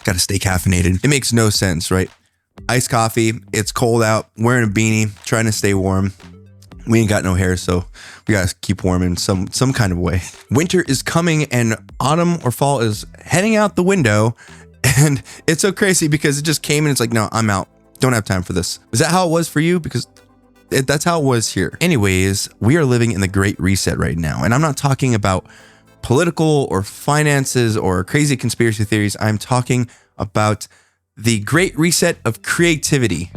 Got to stay caffeinated. It makes no sense, right? Iced coffee, it's cold out, wearing a beanie, trying to stay warm. We ain't got no hair, so we gotta keep warm in some kind of way. Winter is coming and autumn or fall is heading out the window. And it's so crazy because it just came and it's like, no, I'm out. Don't have time for this. Is that how it was for you? Because that's how it was here. Anyways, we are living in the Great Reset right now. And I'm not talking about political or finances or crazy conspiracy theories. I'm talking about the Great Reset of creativity.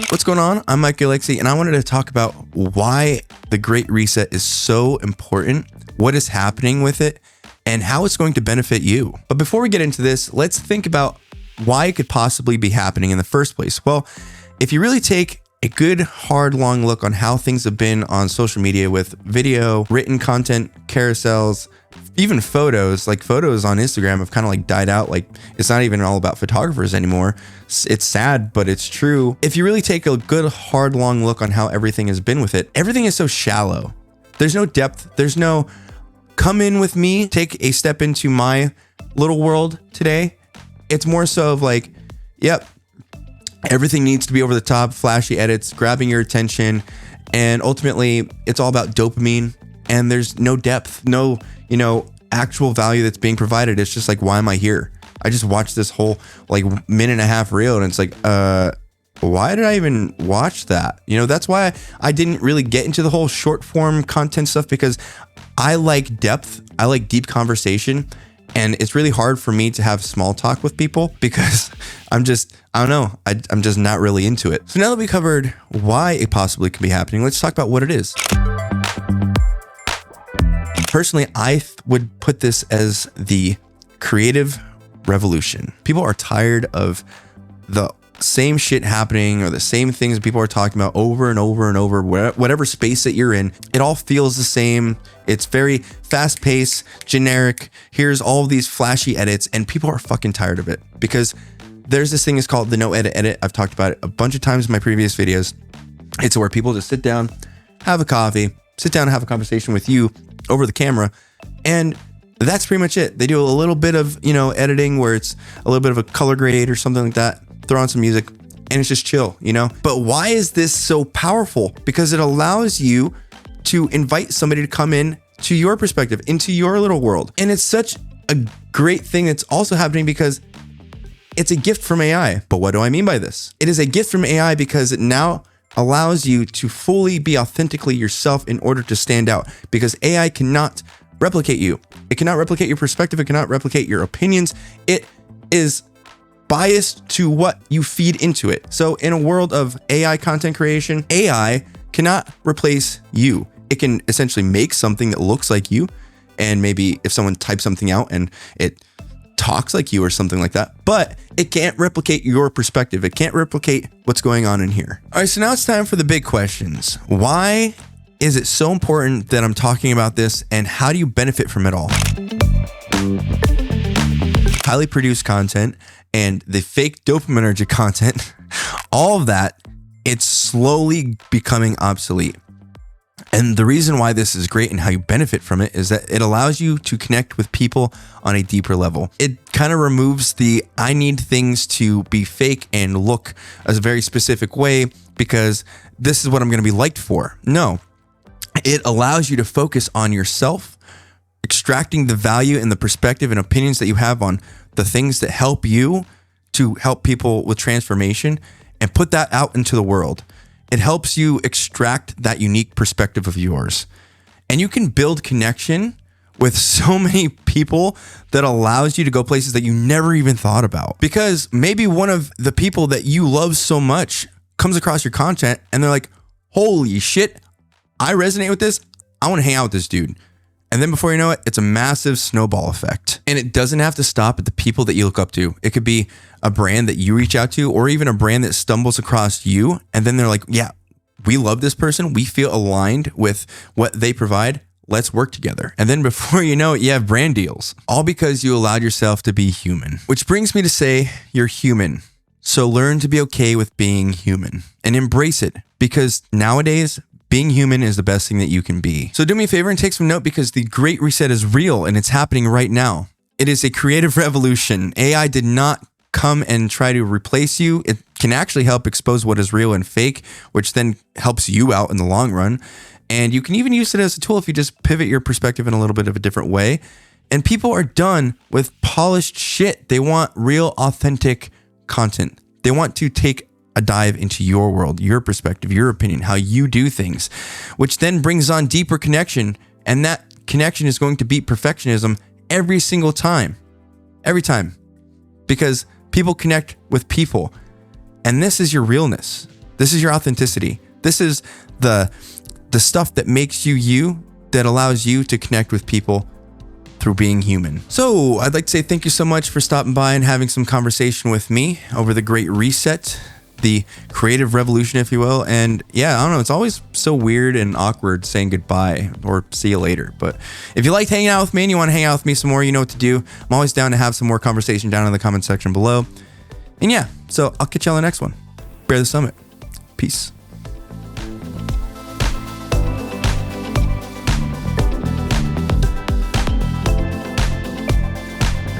What's going on? I'm Mikey Olexy, and I wanted to talk about why the Great Reset is so important, what is happening with it, and how it's going to benefit you. But before we get into this, let's think about why it could possibly be happening in the first place. Well, if you really take a good, hard, long look on how things have been on social media with video, written content, carousels, even photos, like photos on Instagram have kind of like died out. Like it's not even all about photographers anymore. It's sad, but it's true. If you really take a good, hard, long look on how everything has been with it, everything is so shallow. There's no depth. There's no come in with me, take a step into my little world today. It's more so of like, yep, everything needs to be over the top, flashy edits, grabbing your attention. And ultimately it's all about dopamine, and there's no depth, no, actual value that's being provided. It's just like, why am I here? I just watched this whole like minute and a half reel and it's like, why did I even watch that? That's why I didn't really get into the whole short form content stuff, because I like depth. I like deep conversation. And it's really hard for me to have small talk with people because I'm just not really into it. So now that we covered why it possibly could be happening, let's talk about what it is. Personally, I would put this as the creative revolution. People are tired of the same shit happening or the same things people are talking about over and over and over, whatever space that you're in. It all feels the same. It's very fast paced, generic. Here's all of these flashy edits, and people are fucking tired of it because there's this thing is called the no edit. I've talked about it a bunch of times in my previous videos. It's where people just sit down, have a coffee, sit down and have a conversation with you over the camera. And that's pretty much it. They do a little bit of, editing where it's a little bit of a color grade or something like that. Throw on some music and it's just chill, But why is this so powerful? Because it allows you to invite somebody to come in to your perspective, into your little world. And it's such a great thing that's also happening because it's a gift from AI. But what do I mean by this? It is a gift from AI because it now allows you to fully be authentically yourself in order to stand out, because AI cannot replicate you. It cannot replicate your perspective. It cannot replicate your opinions. It is biased to what you feed into it. So in a world of AI content creation, AI cannot replace you. It can essentially make something that looks like you. And maybe if someone types something out and it talks like you or something like that, but it can't replicate your perspective. It can't replicate what's going on in here. All right, so now it's time for the big questions. Why is it so important that I'm talking about this, and how do you benefit from it all? Highly produced content and the fake dopaminergic content, all of that, it's slowly becoming obsolete. And the reason why this is great and how you benefit from it is that it allows you to connect with people on a deeper level. It kind of removes the I need things to be fake and look a very specific way because this is what I'm going to be liked for. No, it allows you to focus on yourself, extracting the value and the perspective and opinions that you have on the things that help you to help people with transformation, and put that out into the world. It helps you extract that unique perspective of yours. And you can build connection with so many people that allows you to go places that you never even thought about. Because maybe one of the people that you love so much comes across your content and they're like, holy shit, I resonate with this. I want to hang out with this dude. And then before you know it, it's a massive snowball effect. And it doesn't have to stop at the people that you look up to. It could be a brand that you reach out to, or even a brand that stumbles across you. And then they're like, yeah, we love this person. We feel aligned with what they provide. Let's work together. And then before you know it, you have brand deals, all because you allowed yourself to be human. Which brings me to say, you're human. So learn to be okay with being human and embrace it, because nowadays, being human is the best thing that you can be. So do me a favor and take some note, because the Great Reset is real and it's happening right now. It is a creative revolution. AI did not come and try to replace you. It can actually help expose what is real and fake, which then helps you out in the long run. And you can even use it as a tool if you just pivot your perspective in a little bit of a different way. And people are done with polished shit. They want real, authentic content. They want to take a dive into your world, your perspective, your opinion, how you do things, which then brings on deeper connection. And that connection is going to beat perfectionism every single time. Every time. Because people connect with people. And this is your realness. This is your authenticity. This is the stuff that makes you you, that allows you to connect with people through being human. So I'd like to say thank you so much for stopping by and having some conversation with me over the Great Reset, the creative revolution, if you will. And yeah, I don't know, it's always so weird and awkward saying goodbye or see you later. But if you liked hanging out with me and you want to hang out with me some more, you know what to do. I'm always down to have some more conversation down in the comment section below. And yeah, so I'll catch you on the next one. Bear the Summit. Peace.